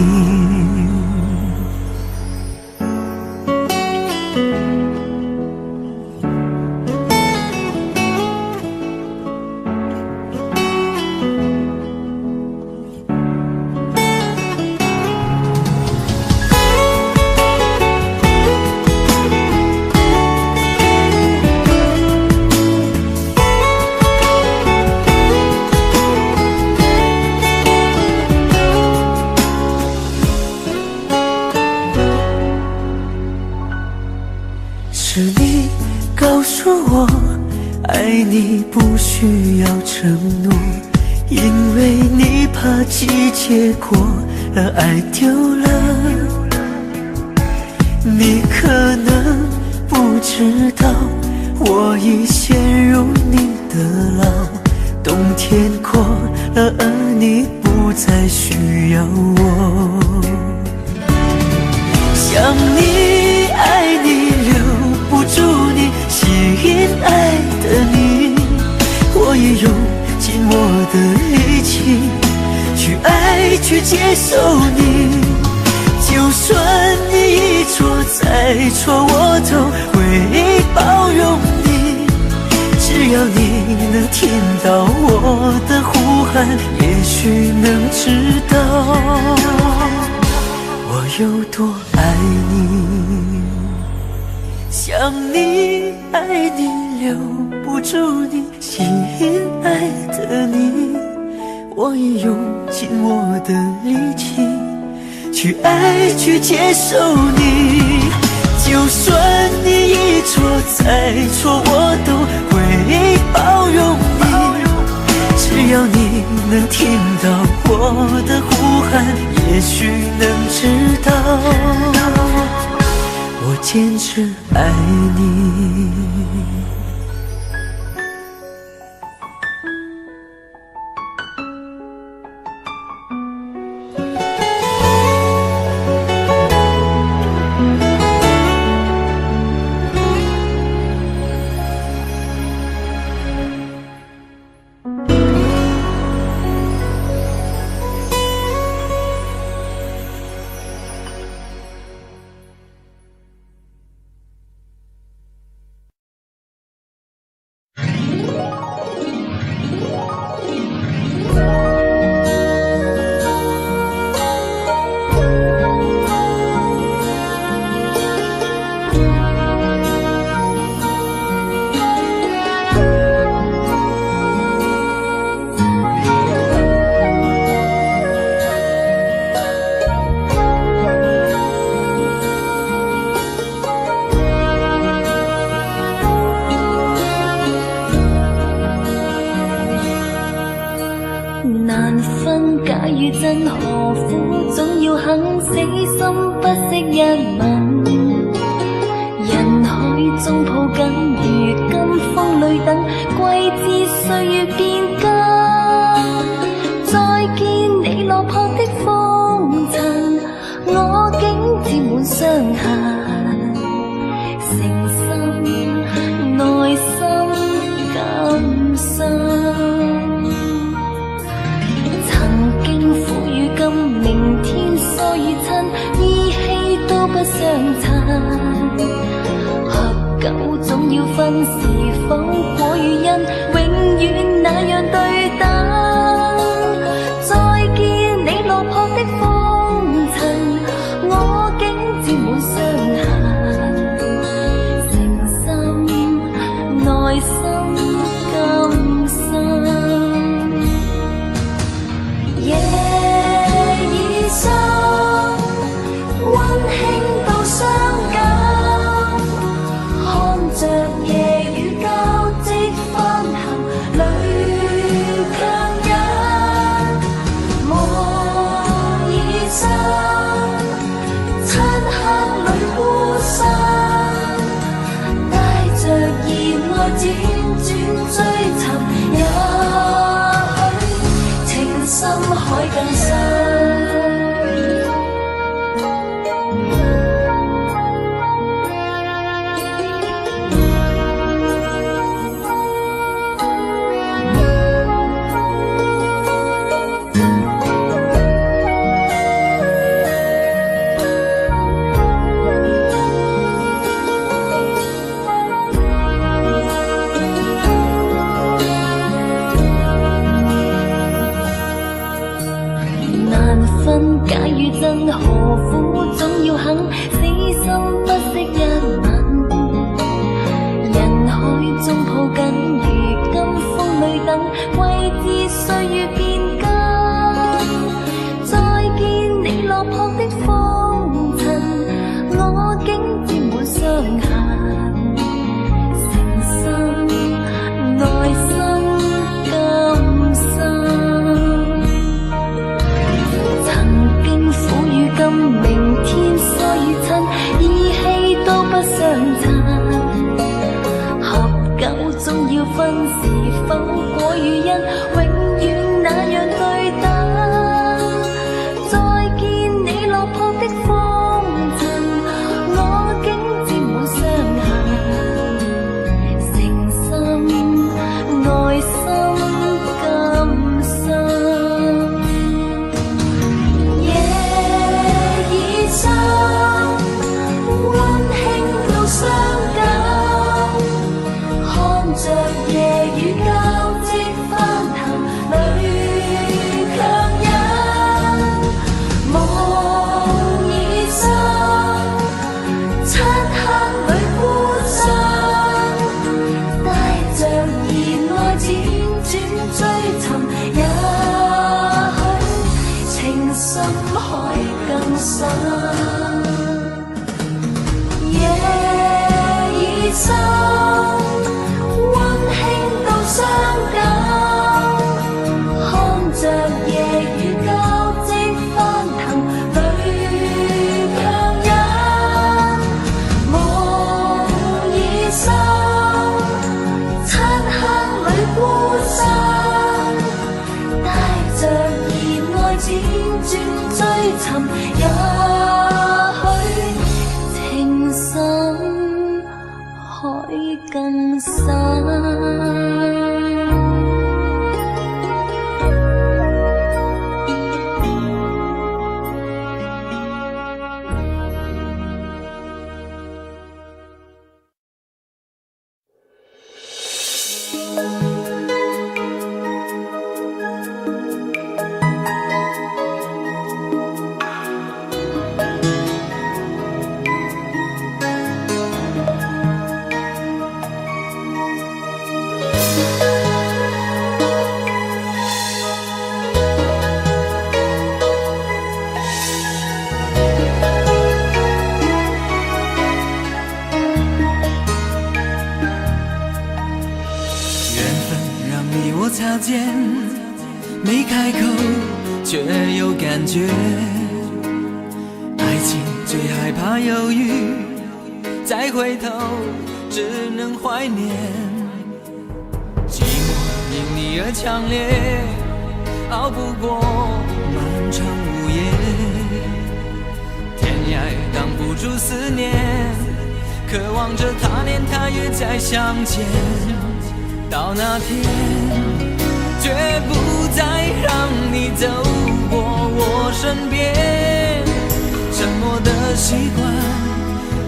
是你告诉我，爱你不需要承诺，因为你怕季节过了，爱丢了。你可能不知道，我已陷入你的牢，冬天过了，而你不再需要我。想你爱你留不住你，吸引爱的你，我也用尽我的力气去爱去接受你。就算你一错再错，我都会包容你。只要你能听到我的呼喊，也许能知道我有多爱你。想你爱你留不住你，吸引爱的你，我也用尽我的力气去爱去接受你。就算你一错再错，我都会包容你。只要你能听到我的呼喊，也许能知道我坚持爱你。難分假與真何苦，總要肯死心不惜一吻。人海中抱緊，如今風裏等，季節歲月變更。再見你落魄的風塵，我竟沾滿傷痕。誠心內心生何苦总要肯死心不息一吻？人海中抱緊，如今風裏等，為知歲月變更。再見你落魄的風塵，我竟沾滿傷痕。誠心內心甘心，曾經苦與甘，明天所以親，意氣都不相襯。總要分是否果與因，永遠那樣對等。再見你落魄的風塵，我竟沾滿傷痕。誠心內心甘心，夜已深，溫馨到傷感。着夜雨交織翻騰裏強忍，夢已深，漆黑裏孤身，帶着熱愛輾轉追尋，也許情深海更深。夜已深，傷感，看着夜雨交織翻騰裏強忍，夢已深，漆黑裏孤身，帶着熱愛輾轉追尋，也許情深海更深。擦肩，没开口，却有感觉。爱情最害怕犹豫，再回头只能怀念。寂寞因你而强烈，熬不过漫长午夜。天涯挡不住思念，渴望着他年他月再相见。到那天绝不再让你走过我身边，沉默的习惯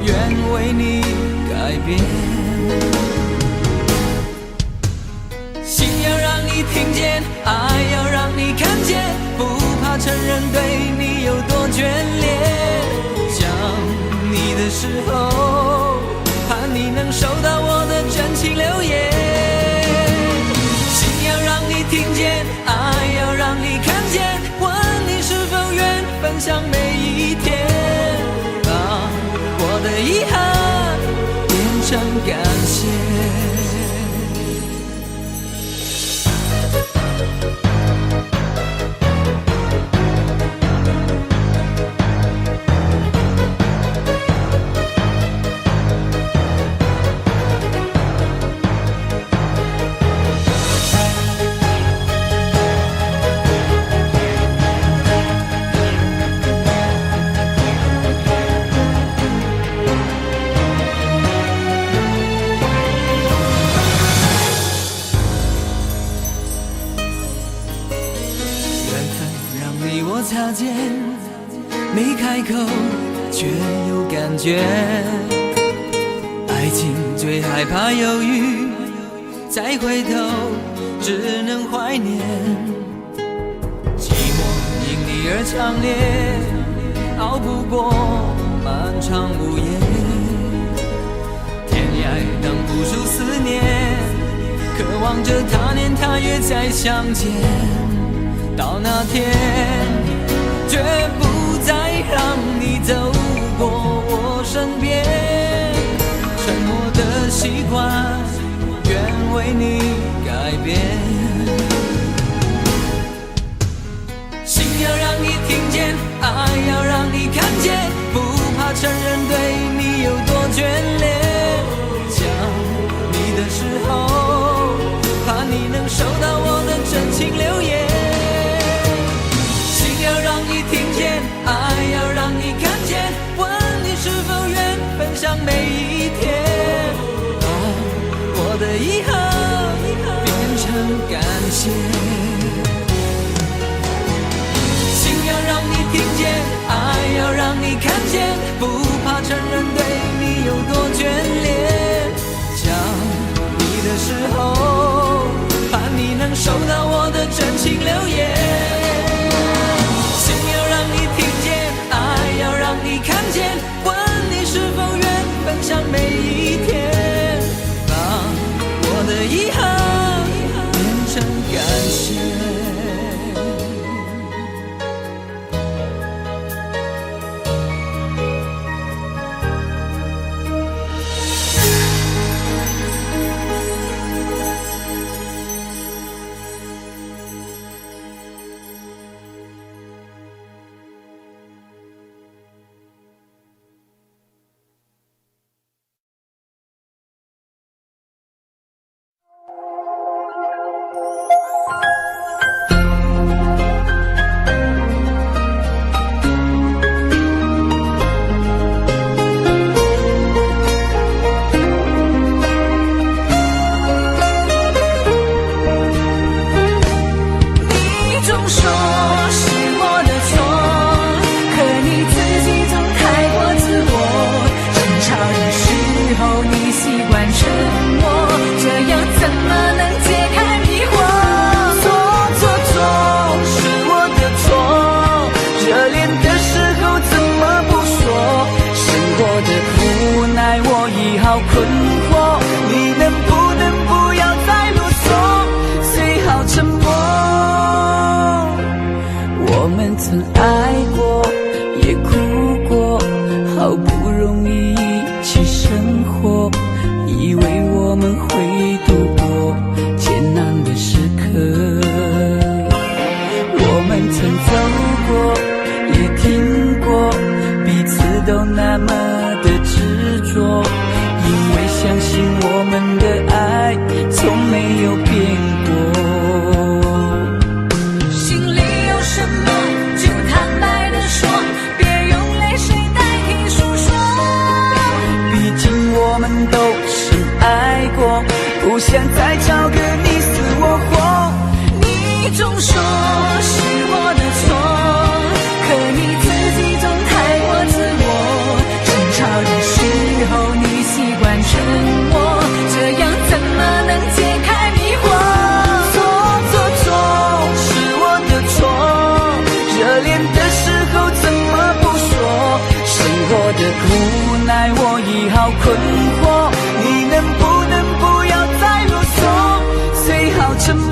愿为你改变。心要让你听见，爱要让你看见，不怕承认对你有多眷恋。想你的时候，盼你能收到我的真情留言。听见，爱要让你看见，问你是否愿分享每一天，把我的遗憾变成感谢。擦肩，没开口，却有感觉。爱情最害怕犹豫，再回头只能怀念。寂寞因你而强烈，熬不过漫长午夜，天涯挡不住思念，渴望着他年他月再相见。到那天，绝不再让你走过我身边，沉默的习惯，愿为你改变。心要让你听见，爱要让你看见，不怕承认对你有多眷恋。想你的时候，怕你能收到我的真情留言。心要让你听见，爱要让你看见，问你是否愿分享每一天，把我的遗憾变成感谢。要让你听见，爱要让你看见，不怕承认对你有多眷恋。想你的时候，盼你能收到我的真情留言。心要让你听见，爱要让你看见，问你是否愿分享每一天，把我的遗憾变成感谢。曾爱过，也哭过，好不容易一起生活，以为我们会度过艰难的时刻。我们曾走过，也听过，彼此都那么的执着，因为相信我们的爱从没有变过。都深爱过，不想再找个你死我活。你总说是我的错，可你自己总太过自我。争吵的时候你习惯沉默，这样怎么能解开迷惑？错，是我的错，热恋的时候怎么不说？生活的无奈我已好困惑，你能不能不要再啰嗦，最好沉默。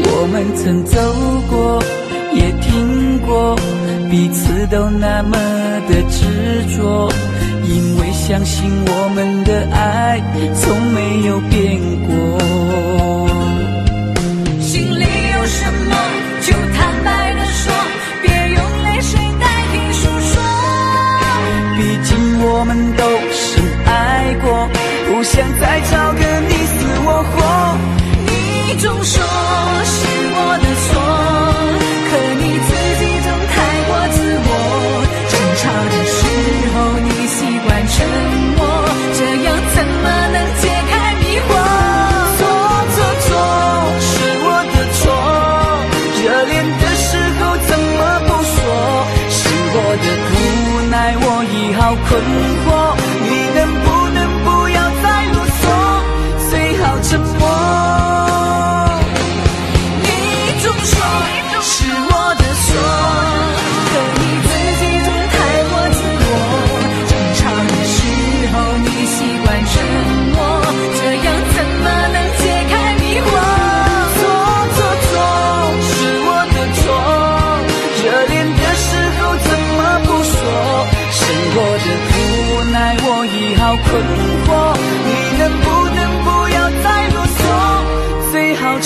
我们曾走过，也听过，彼此都那么的执着，因为相信我们的爱从没有变过。心里有什么就坦白地说，别用泪水代替诉说。毕竟我们都深爱过，不想再找个你死我活。你总说是我的错，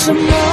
什么？